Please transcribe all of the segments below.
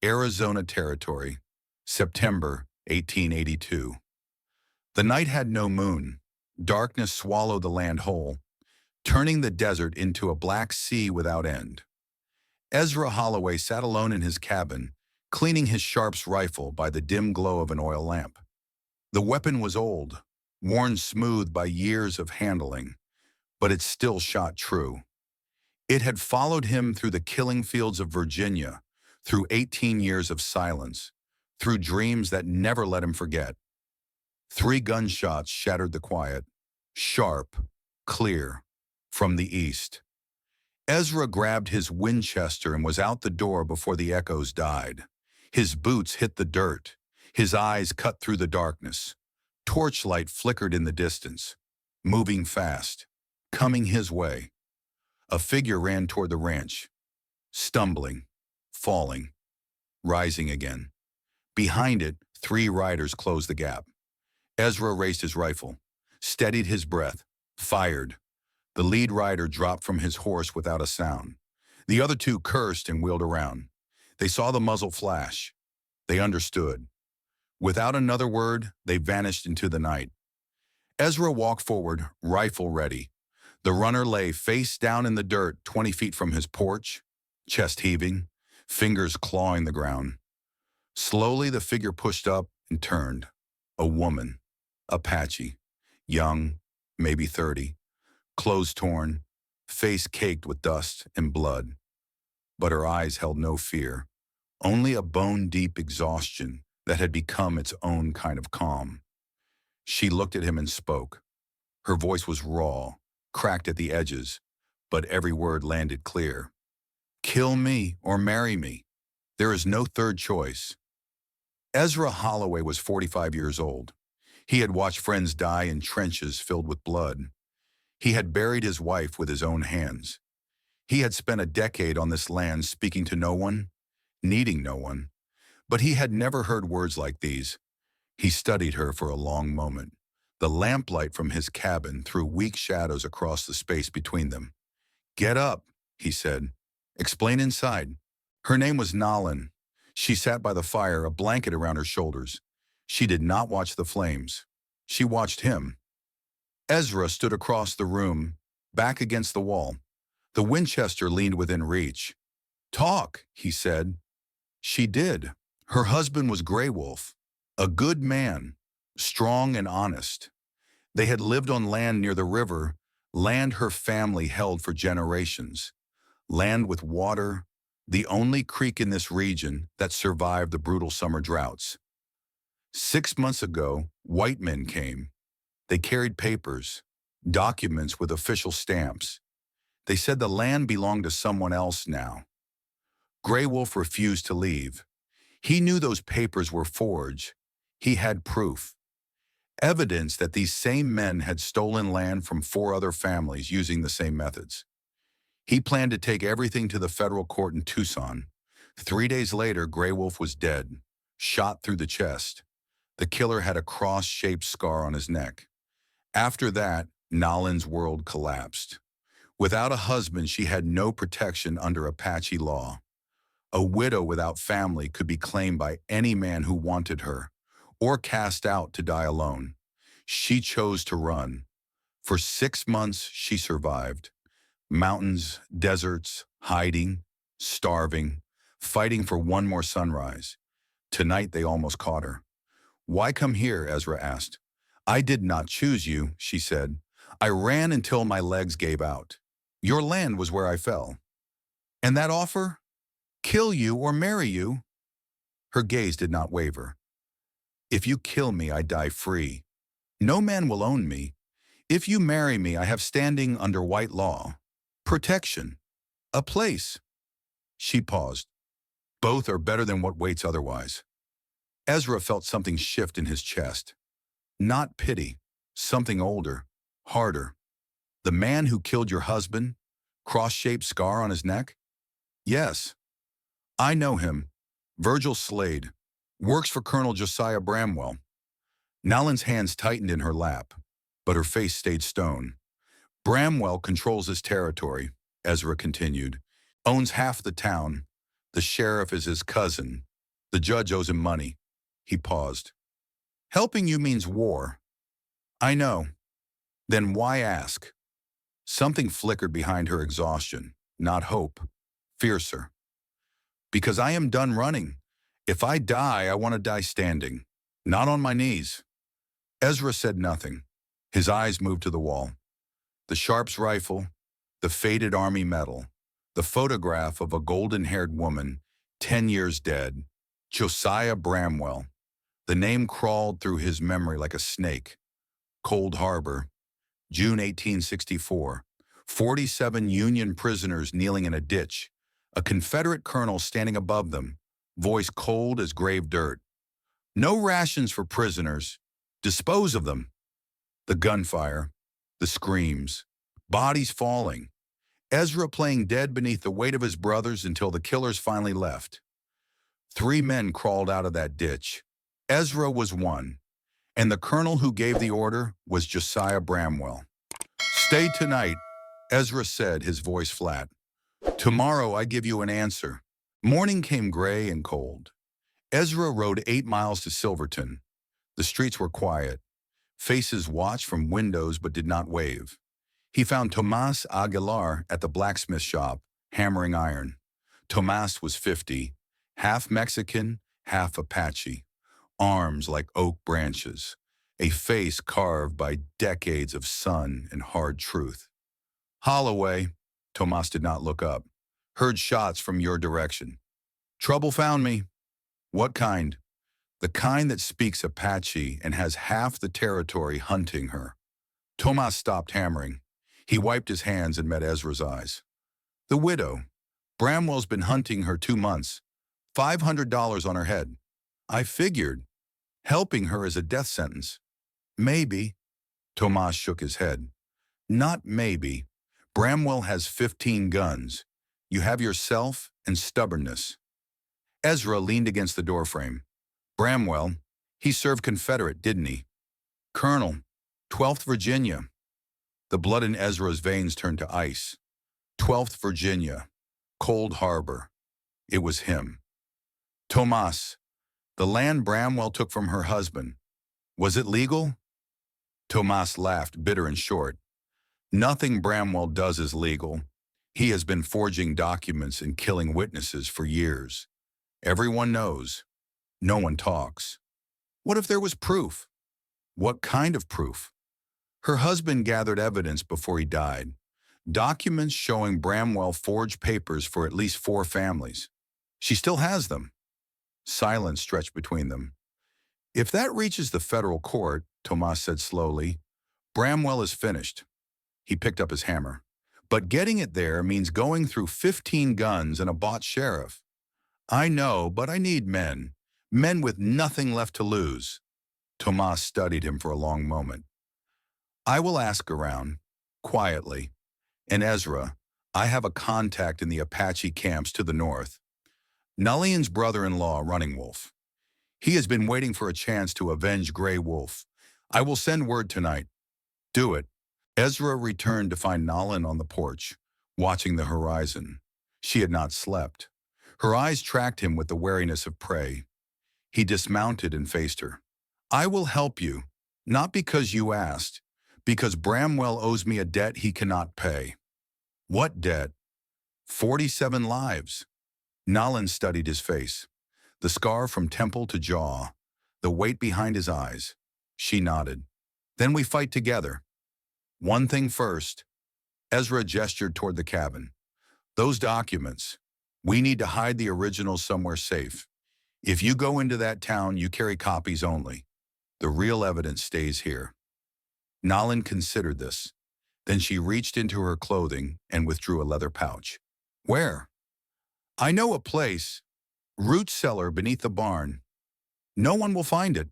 Arizona Territory, September 1882. The night had no moon. Darkness swallowed the land whole, turning the desert into a black sea without end. Ezra Holloway sat alone in his cabin, cleaning his Sharps rifle by the dim glow of an oil lamp. The weapon was old, worn smooth by years of handling, but it still shot true. It had followed him through the killing fields of Virginia, through 18 years of silence, through dreams that never let him forget. 3 gunshots shattered the quiet, sharp, clear, from the east. Ezra grabbed his Winchester and was out the door before the echoes died. His boots hit the dirt, his eyes cut through the darkness. Torchlight flickered in the distance, moving fast, coming his way. A figure ran toward the ranch, stumbling, falling, rising again. Behind it, 3 riders closed the gap. Ezra raised his rifle, steadied his breath, fired. The lead rider dropped from his horse without a sound. The other 2 cursed and wheeled around. They saw the muzzle flash. They understood. Without another word, they vanished into the night. Ezra walked forward, rifle ready. The runner lay face down in the dirt 20 feet from his porch, chest heaving, fingers clawing the ground. Slowly the figure pushed up and turned. A woman, Apache, young, maybe 30, clothes torn, face caked with dust and blood. But her eyes held no fear, only a bone-deep exhaustion that had become its own kind of calm. She looked at him and spoke. Her voice was raw, cracked at the edges, but every word landed clear. "Kill me or marry me. There is no third choice." Ezra Holloway was 45 years old. He had watched friends die in trenches filled with blood. He had buried his wife with his own hands. He had spent a decade on this land speaking to no one, needing no one. But he had never heard words like these. He studied her for a long moment. The lamplight from his cabin threw weak shadows across the space between them. "Get up," he said. "Explain inside." Her name was Nalin. She sat by the fire, a blanket around her shoulders. She did not watch the flames. She watched him. Ezra stood across the room, back against the wall. The Winchester leaned within reach. "Talk," he said. She did. Her husband was Grey Wolf, a good man, strong and honest. They had lived on land near the river, land her family held for generations, land with water, the only creek in this region that survived the brutal summer droughts. 6 months ago, white men came. They carried papers, documents with official stamps. They said the land belonged to someone else now. Grey Wolf refused to leave. He knew those papers were forged. He had proof. Evidence that these same men had stolen land from 4 other families using the same methods. He planned to take everything to the federal court in Tucson. 3 days later, Grey Wolf was dead, shot through the chest. The killer had a cross-shaped scar on his neck. After that, Nalin's world collapsed. Without a husband, she had no protection under Apache law. A widow without family could be claimed by any man who wanted her, or cast out to die alone. She chose to run. For 6 months, she survived. Mountains, deserts, hiding, starving, fighting for one more sunrise. Tonight, they almost caught her. "Why come here?" Ezra asked. "I did not choose you," she said. "I ran until my legs gave out. Your land was where I fell." "And that offer? Kill you or marry you?" Her gaze did not waver. "If you kill me, I die free. No man will own me. If you marry me, I have standing under white law. Protection. A place." She paused. "Both are better than what waits otherwise." Ezra felt something shift in his chest. Not pity, something older, harder. "The man who killed your husband? Cross-shaped scar on his neck?" "Yes. I know him. Virgil Slade. Works for Colonel Josiah Bramwell." Nalin's hands tightened in her lap, but her face stayed stone. "Bramwell controls this territory," Ezra continued. "Owns half the town. The sheriff is his cousin, The judge owes him money. He paused. Helping you means war. I know. Then why ask? Something flickered behind her exhaustion, not hope, fiercer. Because I am done running. If I die, I want to die standing, not on my knees. Ezra said nothing. His eyes moved to the wall. The Sharps rifle, the faded army medal, the photograph of a golden-haired woman, 10 years dead, Josiah Bramwell. The name crawled through his memory like a snake. Cold Harbor, June 1864. 47 Union prisoners kneeling in a ditch. A Confederate colonel standing above them, voice cold as grave dirt. No rations for prisoners. Dispose of them. The gunfire, the screams, bodies falling. Ezra playing dead beneath the weight of his brothers until the killers finally left. 3 men crawled out of that ditch. Ezra was one, and the colonel who gave the order was Josiah Bramwell. Stay tonight, Ezra said, his voice flat. Tomorrow I give you an answer. Morning came gray and cold. Ezra rode 8 miles to Silverton. The streets were quiet. Faces watched from windows but did not wave. He found Tomas Aguilar at the blacksmith shop, hammering iron. Tomas was 50, half Mexican, half Apache. Arms like oak branches, a face carved by decades of sun and hard truth. Holloway, Tomas did not look up. Heard shots from your direction. Trouble found me. What kind? The kind that speaks Apache and has half the territory hunting her. Tomas stopped hammering. He wiped his hands and met Ezra's eyes. The widow. Bramwell's been hunting her 2 months. $500 on her head. I figured. Helping her is a death sentence. Maybe. Tomas shook his head. Not maybe. Bramwell has 15 guns. You have yourself and stubbornness. Ezra leaned against the doorframe. Bramwell, he served Confederate, didn't he? Colonel, 12th Virginia. The blood in Ezra's veins turned to ice. 12th Virginia. Cold Harbor. It was him. Tomas, the land Bramwell took from her husband, was it legal? Tomas laughed, bitter and short. Nothing Bramwell does is legal. He has been forging documents and killing witnesses for years. Everyone knows. No one talks. What if there was proof? What kind of proof? Her husband gathered evidence before he died. Documents showing Bramwell forged papers for at least 4 families. She still has them. Silence stretched between them. If that reaches the federal court, Tomas said slowly, Bramwell is finished. He picked up his hammer. But getting it there means going through 15 guns and a bought sheriff. I know, but I need men. Men with nothing left to lose. Tomas studied him for a long moment. I will ask around, quietly. And Ezra, I have a contact in the Apache camps to the north. Nalin's brother-in-law, Running Wolf. He has been waiting for a chance to avenge Grey Wolf. I will send word tonight. Do it. Ezra returned to find Nalin on the porch, watching the horizon. She had not slept. Her eyes tracked him with the wariness of prey. He dismounted and faced her. I will help you, not because you asked, because Bramwell owes me a debt he cannot pay. What debt? 47 lives. Nalin studied his face. The scar from temple to jaw, the weight behind his eyes. She nodded. Then we fight together. One thing first. Ezra gestured toward the cabin. Those documents. We need to hide the originals somewhere safe. If you go into that town, you carry copies only. The real evidence stays here. Nalin considered this. Then she reached into her clothing and withdrew a leather pouch. Where? I know a place. Root cellar beneath the barn. No one will find it.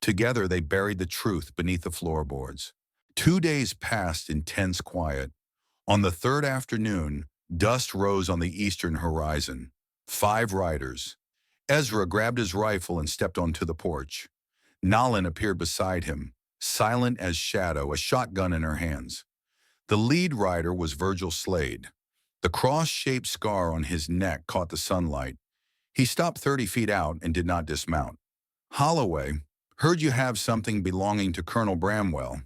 Together they buried the truth beneath the floorboards. 2 days passed in tense quiet. On the 3rd afternoon, dust rose on the eastern horizon. 5 riders. Ezra grabbed his rifle and stepped onto the porch. Nalin appeared beside him, silent as shadow, a shotgun in her hands. The lead rider was Virgil Slade. The cross-shaped scar on his neck caught the sunlight. He stopped 30 feet out and did not dismount. "Holloway, heard you have something belonging to Colonel Bramwell."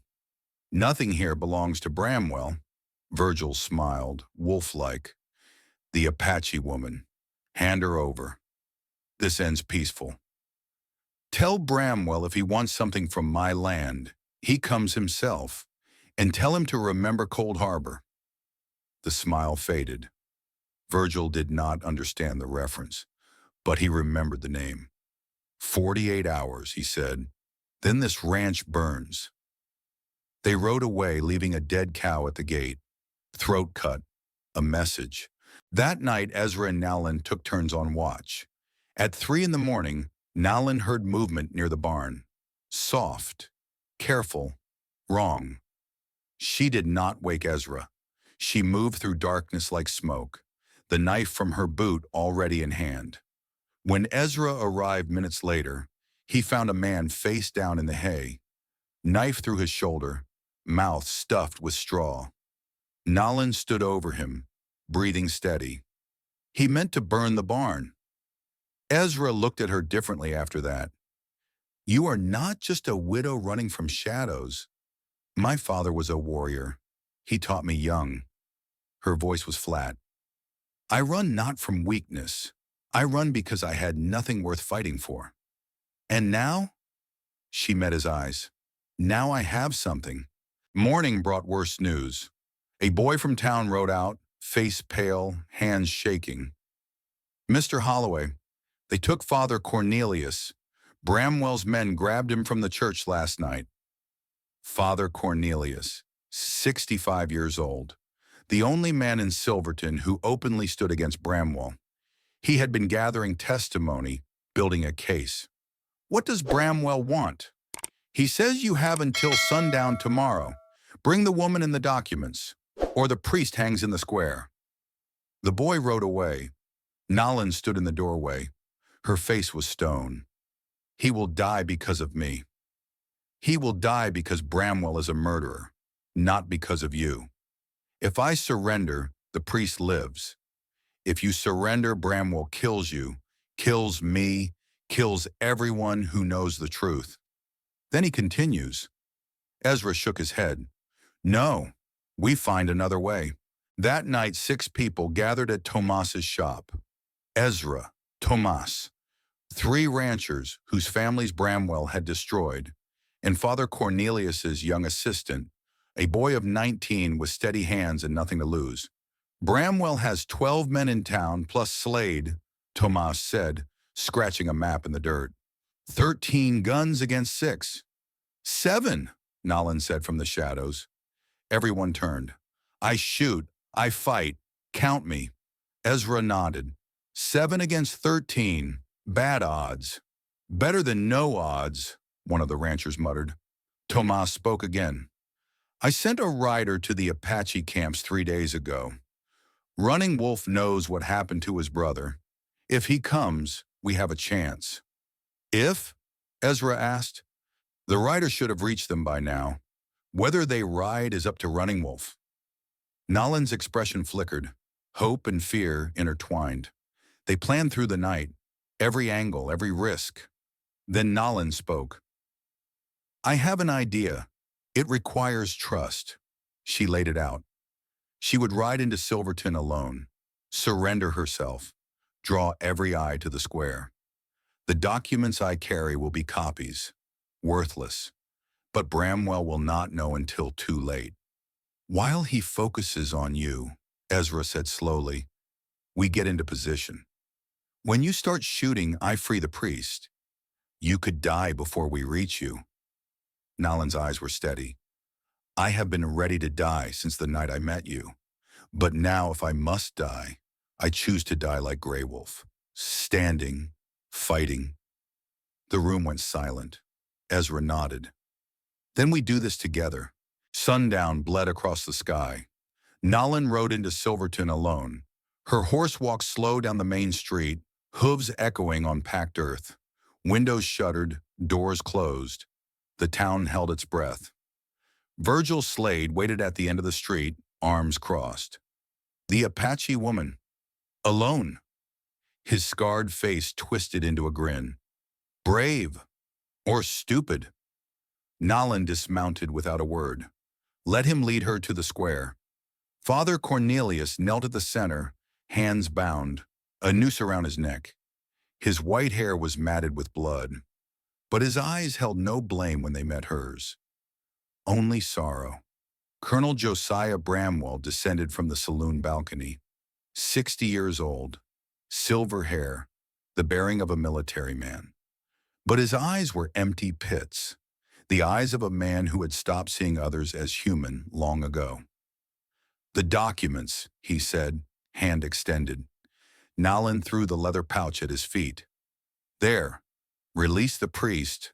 "Nothing here belongs to Bramwell." Virgil smiled, wolf-like. "The Apache woman. Hand her over. This ends peaceful. Tell Bramwell if he wants something from my land, he comes himself, and tell him to remember Cold Harbor." The smile faded. Virgil did not understand the reference, but he remembered the name. 48 hours, he said. Then this ranch burns. They rode away, leaving a dead cow at the gate. Throat cut. A message. That night, Ezra and Nalin took turns on watch. At 3 in the morning, Nalin heard movement near the barn. Soft. Careful. Wrong. She did not wake Ezra. She moved through darkness like smoke, the knife from her boot already in hand. When Ezra arrived minutes later, he found a man face down in the hay, knife through his shoulder, mouth stuffed with straw. Nalin stood over him, breathing steady. He meant to burn the barn. Ezra looked at her differently after that. "You are not just a widow running from shadows. My father was a warrior. He taught me young." Her voice was flat. "I run not from weakness. I run because I had nothing worth fighting for. And now?" She met his eyes. "Now I have something." Morning brought worse news. A boy from town rode out, face pale, hands shaking. "Mr. Holloway, they took Father Cornelius. Bramwell's men grabbed him from the church last night." Father Cornelius, 65 years old, the only man in Silverton who openly stood against Bramwell. He had been gathering testimony, building a case. "What does Bramwell want?" "He says you have until sundown tomorrow. Bring the woman and the documents, or the priest hangs in the square." The boy rode away. Nalin stood in the doorway. Her face was stone. "He will die because of me. He will die because Bramwell is a murderer, not because of you. If I surrender, the priest lives. If you surrender, Bramwell kills you, kills me, kills everyone who knows the truth." Then he continues. Ezra shook his head. "No, we find another way." That night, 6 people gathered at Tomas's shop. Ezra, Tomas, 3 ranchers whose families Bramwell had destroyed, and Father Cornelius's young assistant, a boy of 19 with steady hands and nothing to lose. "Bramwell has 12 men in town plus Slade," Tomas said, scratching a map in the dirt. 13 guns against 6. 7, Nalin said from the shadows. Everyone turned. "I shoot, I fight, count me." Ezra nodded. 7 against 13, bad odds. "Better than no odds," one of the ranchers muttered. Tomas spoke again. "I sent a rider to the Apache camps 3 days ago. Running Wolf knows what happened to his brother. If he comes, we have a chance." "If?" Ezra asked. "The rider should have reached them by now. Whether they ride is up to Running Wolf." Nalin's expression flickered. Hope and fear intertwined. They planned through the night, every angle, every risk. Then Nalin spoke. "I have an idea. It requires trust." She laid it out. She would ride into Silverton alone, surrender herself, draw every eye to the square. "The documents I carry will be copies, worthless, but Bramwell will not know until too late. While he focuses on you," Ezra said slowly, "we get into position. When you start shooting, I free the priest. You could die before we reach you." Nalin's eyes were steady. "I have been ready to die since the night I met you. But now if I must die, I choose to die like Grey Wolf, standing, fighting." The room went silent. Ezra nodded. "Then we do this together." Sundown bled across the sky. Nalin rode into Silverton alone. Her horse walked slow down the main street, hooves echoing on packed earth. Windows shuttered, doors closed. The town held its breath. Virgil Slade waited at the end of the street, arms crossed. The Apache woman. Alone. His scarred face twisted into a grin. Brave. Or stupid. Nalin dismounted without a word. Let him lead her to the square. Father Cornelius knelt at the center, hands bound, a noose around his neck. His white hair was matted with blood, but his eyes held no blame when they met hers. Only sorrow. Colonel Josiah Bramwell descended from the saloon balcony, 60 years old, silver hair, the bearing of a military man. But his eyes were empty pits, the eyes of a man who had stopped seeing others as human long ago. The documents, he said, hand extended. Nalin threw the leather pouch at his feet. There, release the priest.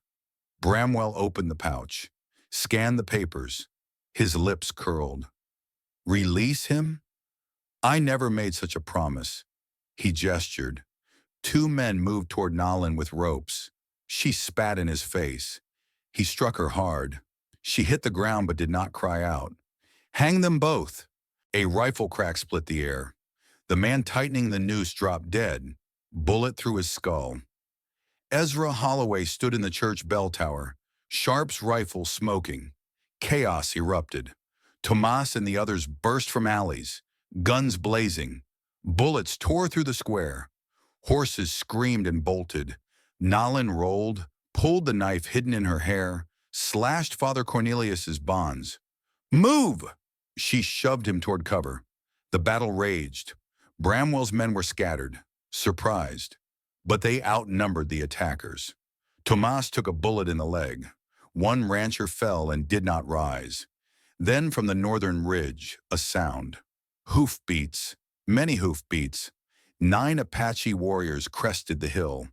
Bramwell opened the pouch, scanned the papers. His lips curled. Release him? I never made such a promise. He gestured. 2 men moved toward Nalin with ropes. She spat in his face. He struck her hard. She hit the ground but did not cry out. Hang them both. A rifle crack split the air. The man tightening the noose dropped dead, bullet through his skull. Ezra Holloway stood in the church bell tower, Sharp's rifle smoking. Chaos erupted. Tomas and the others burst from alleys, guns blazing. Bullets tore through the square. Horses screamed and bolted. Nalin rolled, pulled the knife hidden in her hair, slashed Father Cornelius's bonds. Move! She shoved him toward cover. The battle raged. Bramwell's men were scattered, surprised, but they outnumbered the attackers. Tomas took a bullet in the leg. One rancher fell and did not rise. Then from the northern ridge, a sound. Hoofbeats, many hoofbeats. 9 Apache warriors crested the hill.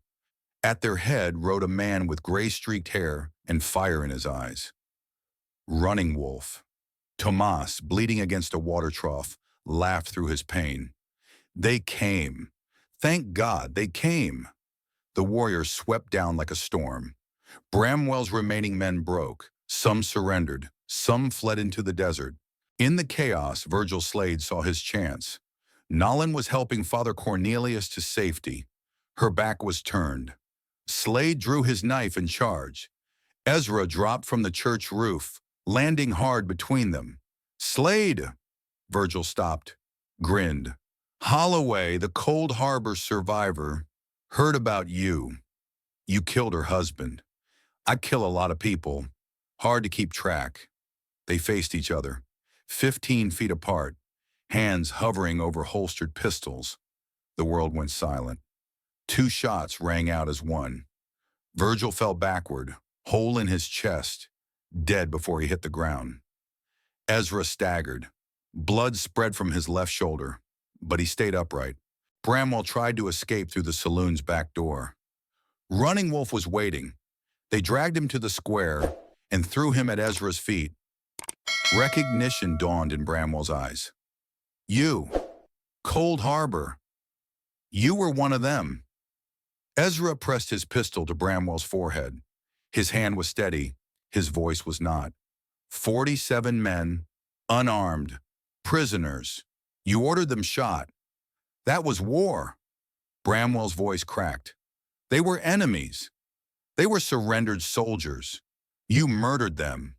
At their head rode a man with gray-streaked hair and fire in his eyes. Running Wolf. Tomas, bleeding against a water trough, laughed through his pain. They came. Thank God, they came. The warriors swept down like a storm. Bramwell's remaining men broke. Some surrendered. Some fled into the desert. In the chaos, Virgil Slade saw his chance. Nalin was helping Father Cornelius to safety. Her back was turned. Slade drew his knife and charged. Ezra dropped from the church roof, landing hard between them. Slade! Virgil stopped, grinned. Holloway, the Cold Harbor survivor, heard about you. You killed her husband. I kill a lot of people. Hard to keep track. They faced each other, 15 feet apart, hands hovering over holstered pistols. The world went silent. 2 shots rang out as one. Virgil fell backward, hole in his chest, dead before he hit the ground. Ezra staggered. Blood spread from his left shoulder, but he stayed upright. Bramwell tried to escape through the saloon's back door. Running Wolf was waiting. They dragged him to the square and threw him at Ezra's feet. Recognition dawned in Bramwell's eyes. You, Cold Harbor. You were one of them. Ezra pressed his pistol to Bramwell's forehead. His hand was steady. His voice was not. 47 men, unarmed, prisoners. You ordered them shot. That was war. Bramwell's voice cracked. They were enemies. They were surrendered soldiers. You murdered them.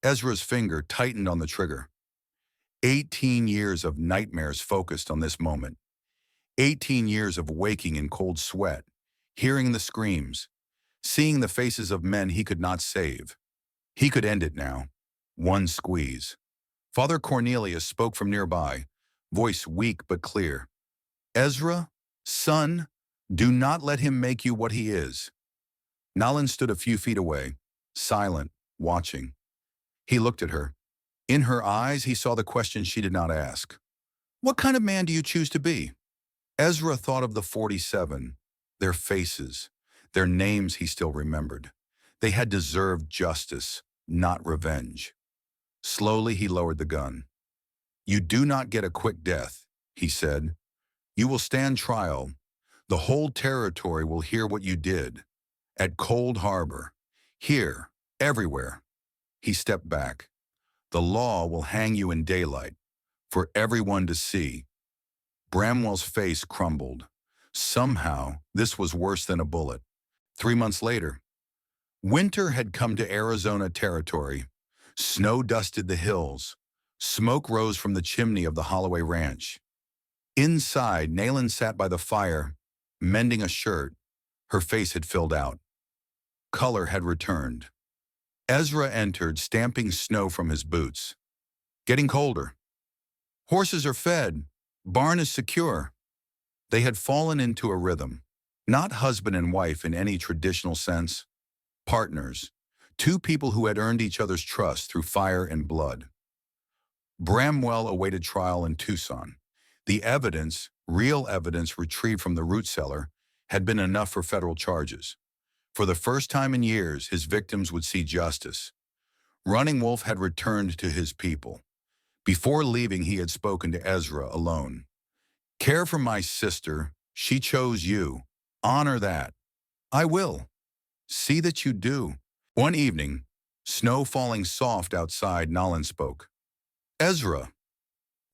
Ezra's finger tightened on the trigger. 18 years of nightmares focused on this moment. 18 years of waking in cold sweat, hearing the screams, seeing the faces of men he could not save. He could end it now. One squeeze. Father Cornelius spoke from nearby, voice weak but clear. Ezra, son, do not let him make you what he is. Nalin stood a few feet away, silent, watching. He looked at her. In her eyes, he saw the question she did not ask. What kind of man do you choose to be? Ezra thought of the 47, their faces, their names he still remembered. They had deserved justice, not revenge. Slowly, he lowered the gun. You do not get a quick death, he said. You will stand trial. The whole territory will hear what you did. At Cold Harbor. Here, everywhere. He stepped back. The law will hang you in daylight, for everyone to see. Bramwell's face crumbled. Somehow, this was worse than a bullet. 3 months later, winter had come to Arizona territory. Snow dusted the hills. Smoke rose from the chimney of the Holloway Ranch. Inside, Nalin sat by the fire, mending a shirt. Her face had filled out. Color had returned. Ezra entered, stamping snow from his boots. Getting colder. Horses are fed. Barn is secure. They had fallen into a rhythm. Not husband and wife in any traditional sense. Partners. Two people who had earned each other's trust through fire and blood. Bramwell awaited trial in Tucson. The evidence, real evidence retrieved from the root cellar, had been enough for federal charges. For the first time in years, his victims would see justice. Running Wolf had returned to his people. Before leaving, he had spoken to Ezra alone. Care for my sister. She chose you. Honor that. I will. See that you do. One evening, snow falling soft outside, Nalin spoke. Ezra.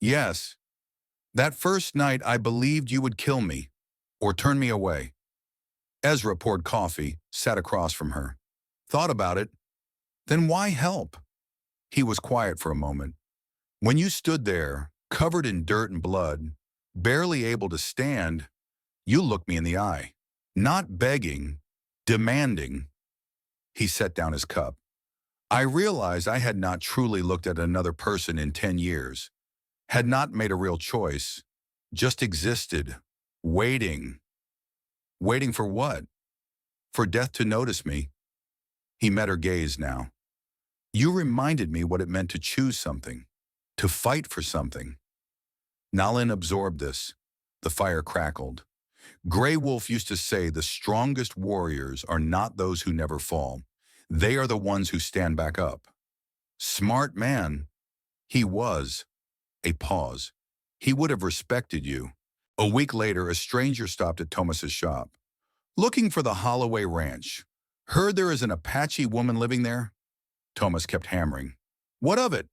Yes. That first night I believed you would kill me, or turn me away. Ezra poured coffee, sat across from her. Thought about it. Then why help? He was quiet for a moment. When you stood there, covered in dirt and blood, barely able to stand, you looked me in the eye. Not begging, demanding. He set down his cup. I realized I had not truly looked at another person in 10 years, had not made a real choice, just existed, waiting. Waiting for what? For death to notice me. He met her gaze now. You reminded me what it meant to choose something, to fight for something. Nalin absorbed this. The fire crackled. Grey Wolf used to say the strongest warriors are not those who never fall. They are the ones who stand back up. Smart man. He was. A pause. He would have respected you. A week later, a stranger stopped at Thomas's shop. Looking for the Holloway Ranch. Heard there is an Apache woman living there? Thomas kept hammering. What of it?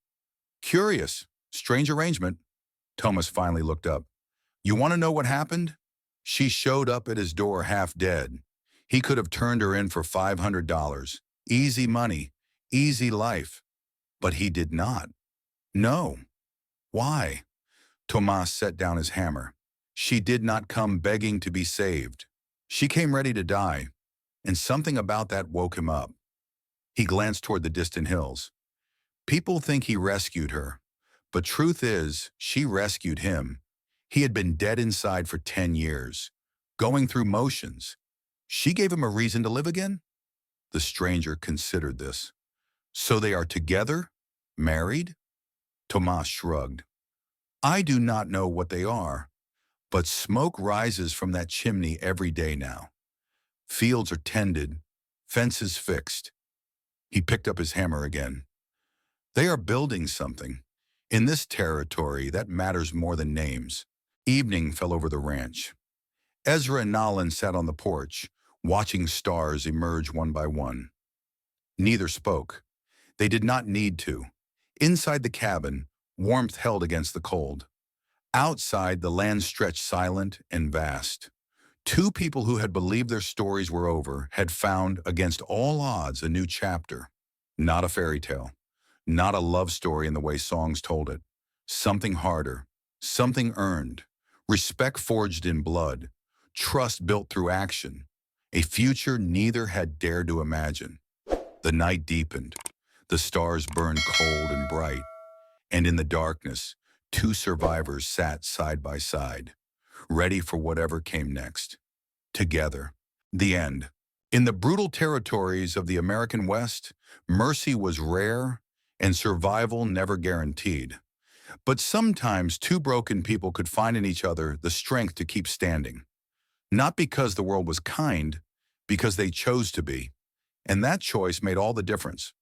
Curious. Strange arrangement. Thomas finally looked up. You want to know what happened? She showed up at his door half dead. He could have turned her in for $500. Easy money. Easy life. But he did not. No. Why? Thomas set down his hammer. She did not come begging to be saved. She came ready to die, and something about that woke him up. He glanced toward the distant hills. People think he rescued her, but truth is, she rescued him. He had been dead inside for 10 years, going through motions. She gave him a reason to live again? The stranger considered this. So they are together? Married? Thomas shrugged. I do not know what they are, but smoke rises from that chimney every day now. Fields are tended, fences fixed. He picked up his hammer again. They are building something. In this territory, that matters more than names. Evening fell over the ranch. Ezra and Nalin sat on the porch, watching stars emerge one by one. Neither spoke. They did not need to. Inside the cabin, warmth held against the cold. Outside, the land stretched silent and vast. Two people who had believed their stories were over had found, against all odds, a new chapter. Not a fairy tale. Not a love story in the way songs told it. Something harder. Something earned. Respect forged in blood. Trust built through action. A future neither had dared to imagine. The night deepened. The stars burned cold and bright. And in the darkness, two survivors sat side by side, ready for whatever came next. Together. The end. In the brutal territories of the American West, mercy was rare and survival never guaranteed. But sometimes two broken people could find in each other the strength to keep standing. Not because the world was kind, because they chose to be. And that choice made all the difference.